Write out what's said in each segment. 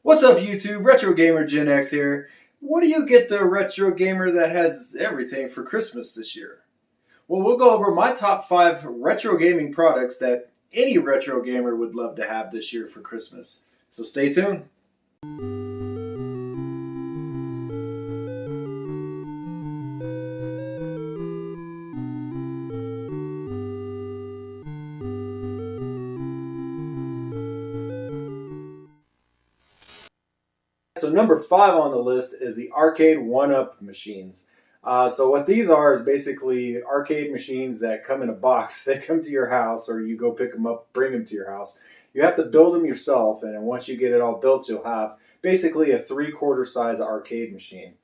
What's up, YouTube? Retro Gamer Gen X here. What do you get the retro gamer that has everything for Christmas this year? Well, we'll go over my top 5 retro gaming products that any retro gamer would love to have this year for Christmas. So stay tuned. So number 5 on the list is the arcade one-up machines. So what these are is basically arcade machines that come in a box. They come to your house, or you go pick them up, bring them to your house. You have to build them yourself, and then once you get it all built, you'll have basically a 3/4 size arcade machine.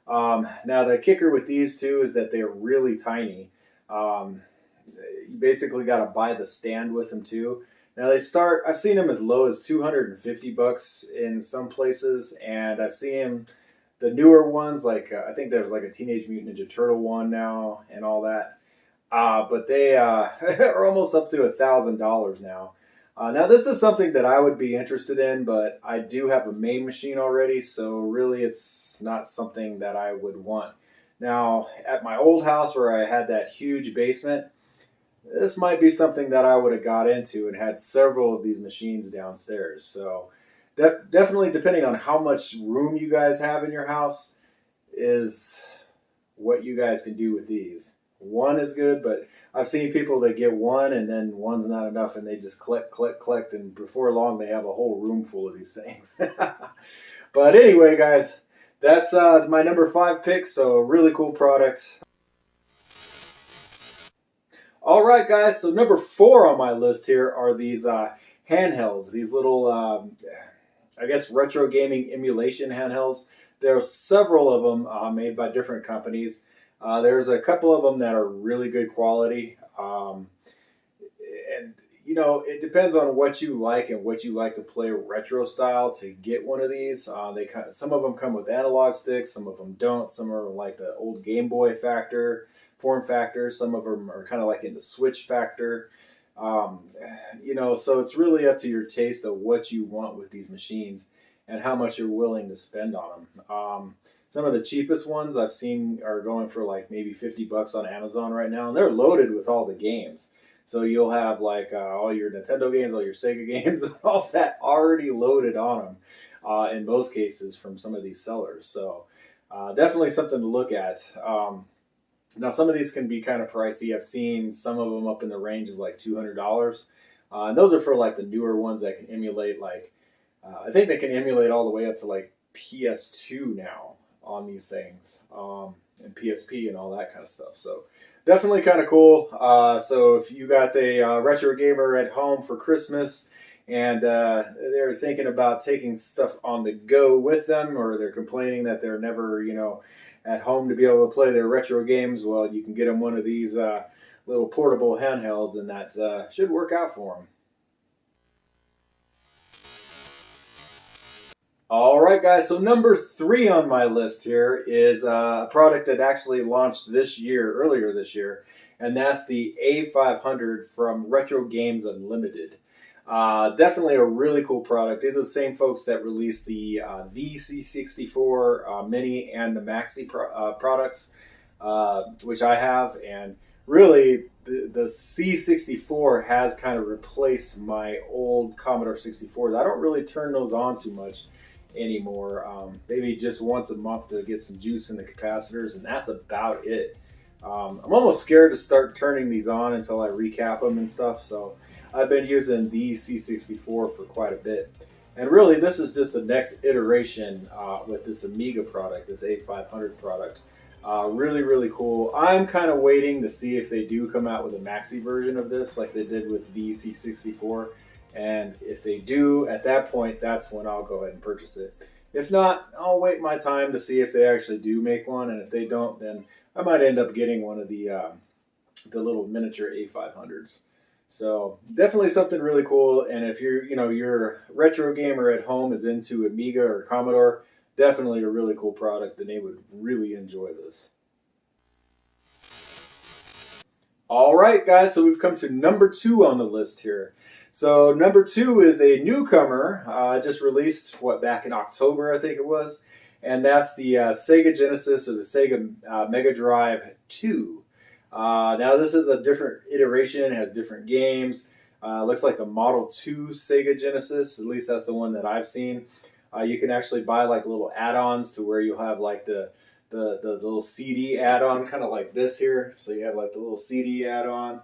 Now the kicker with these two is that they're really tiny. Um, you basically got to buy the stand with them too. Now they start. I've seen them as low as $250 in some places, and I've seen the newer ones I think there's like a Teenage Mutant Ninja Turtle one now and all that. But they are almost up to $1,000 now. Now this is something that I would be interested in, but I do have a main machine already, so really it's not something that I would want. Now at my old house where I had that huge basement, this might be something that I would have got into and had several of these machines downstairs. So definitely, depending on how much room you guys have in your house, is what you guys can do with these. One is good, but I've seen people that get one and then one's not enough and they just collect, and before long they have a whole room full of these things. But anyway, guys, that's my number 5 pick, so a really cool product. All right, guys, so number 4 on my list here are these handhelds, these little, I guess, retro gaming emulation handhelds. There are several of them made by different companies. There's a couple of them that are really good quality. And, you know, it depends on what you like and what you like to play retro style to get one of these. Some of them come with analog sticks, some of them don't. Some are like the old Game Boy form factor. Some of them are kind of like in the Switch factor. You know, so it's really up to your taste of what you want with these machines and how much you're willing to spend on them. Some of the cheapest ones I've seen are going for like maybe $50 on Amazon right now, and they're loaded with all the games. So you'll have like all your Nintendo games, all your Sega games, all that already loaded on them in most cases from some of these sellers. So definitely something to look at. Now, some of these can be kind of pricey. I've seen some of them up in the range of like $200. And those are for like the newer ones that can emulate I think they can emulate all the way up to like PS2 now on these things, and PSP and all that kind of stuff. So definitely kind of cool. So if you got a retro gamer at home for Christmas and they're thinking about taking stuff on the go with them, or they're complaining that they're never, at home to be able to play their retro games, well, you can get them one of these little portable handhelds, and that should work out for them. All right, guys, so number 3 on my list here is a product that actually launched earlier this year, and that's the A500 from Retro Games Unlimited. Definitely a really cool product. These are the same folks that released the VC64 Mini and the Maxi products, which I have, and really the C64 has kind of replaced my old Commodore 64s. I don't really turn those on too much anymore. Maybe just once a month to get some juice in the capacitors, and that's about it. I'm almost scared to start turning these on until I recap them and stuff, so I've been using the C64 for quite a bit. And really, this is just the next iteration with this Amiga product, this A500 product. Really, really cool. I'm kind of waiting to see if they do come out with a maxi version of this like they did with the C64. And if they do, at that point, that's when I'll go ahead and purchase it. If not, I'll wait my time to see if they actually do make one. And if they don't, then I might end up getting one of the little miniature A500s. So definitely something really cool. And if your retro gamer at home is into Amiga or Commodore, definitely a really cool product, and they would really enjoy this. All right, guys, so we've come to number 2 on the list here. So number 2 is a newcomer, just released, back in October, I think it was, and that's the Sega Genesis or the Sega Mega Drive 2. Now this is a different iteration, it has different games. Looks like the Model 2 Sega Genesis, at least that's the one that I've seen. You can actually buy like little add-ons to where you'll have like the little CD add-on, kind of like this here. So you have like the little CD add-on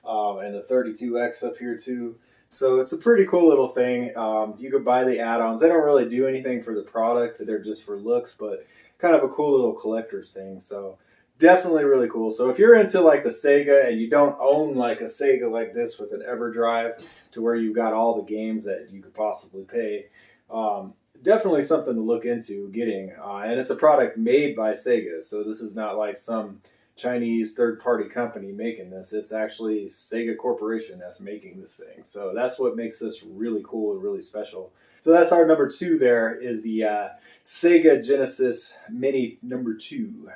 and the 32X up here too. So it's a pretty cool little thing. You could buy the add-ons. They don't really do anything for the product. They're just for looks, but kind of a cool little collector's thing. So definitely really cool. So if you're into like the Sega and you don't own like a Sega like this with an EverDrive to where you've got all the games that you could possibly pay, definitely something to look into getting. And it's a product made by Sega, so this is not like some Chinese third-party company making this. It's actually Sega Corporation that's making this thing. So that's what makes this really cool and really special. So that's our number 2 there, is the Sega Genesis Mini number 2.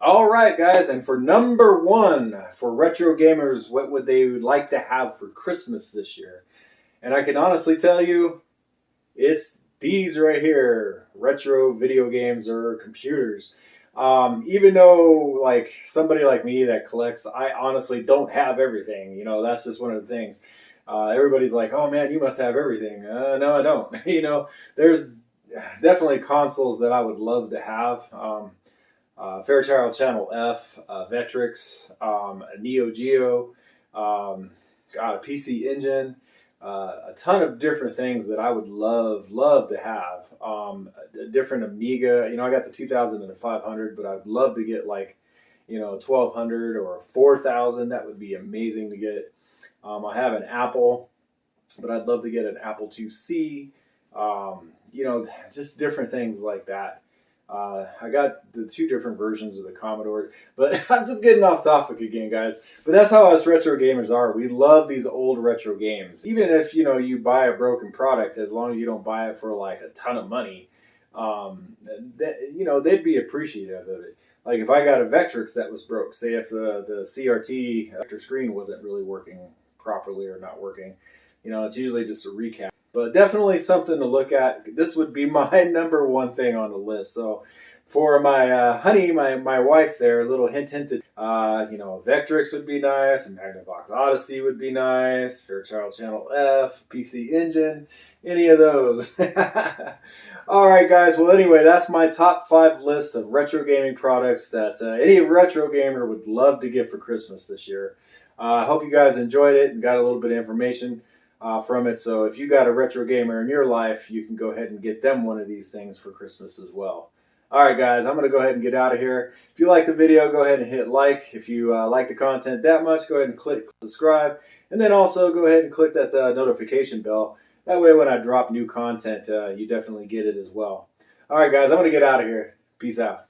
All right, guys, and for number 1, for retro gamers, what would they like to have for Christmas this year? And I can honestly tell you, it's these right here, retro video games or computers. Even though like somebody like me that collects, I honestly don't have everything. You know, that's just one of the things. Everybody's like, oh man, you must have everything. No, I don't. You know, there's definitely consoles that I would love to have. Fairchild Channel F, Vectrex, Neo Geo, a PC Engine. A ton of different things that I would love to have. A different Amiga. You know, I got the 2000 and the 500, but I'd love to get like, you know, 1200 or 4000. That would be amazing to get. I have an Apple, but I'd love to get an Apple IIc. You know, just different things like that. I got the 2 different versions of the Commodore, but I'm just getting off topic again, guys. But that's how us retro gamers are. We love these old retro games. Even if, you know, you buy a broken product, as long as you don't buy it for like a ton of money, you know, they'd be appreciative of it. Like if I got a Vectrex that was broke, say if the CRT vector screen wasn't really working properly or not working, you know, it's usually just a recap. But definitely something to look at. This would be my number 1 thing on the list. So for my honey, my wife there, a little hinted, you know, Vectrex would be nice, and Magnavox Odyssey would be nice, Fairchild Channel F, PC Engine, any of those. All right, guys. Well, anyway, that's my top 5 list of retro gaming products that any retro gamer would love to get for Christmas this year. I hope you guys enjoyed it and got a little bit of information from it. So if you got a retro gamer in your life, you can go ahead and get them one of these things for Christmas as well. All right, guys, I'm going to go ahead and get out of here. If you like the video, go ahead and hit like. If you like the content that much, go ahead and click subscribe. And then also go ahead and click that notification bell. That way when I drop new content, you definitely get it as well. All right, guys, I'm going to get out of here. Peace out.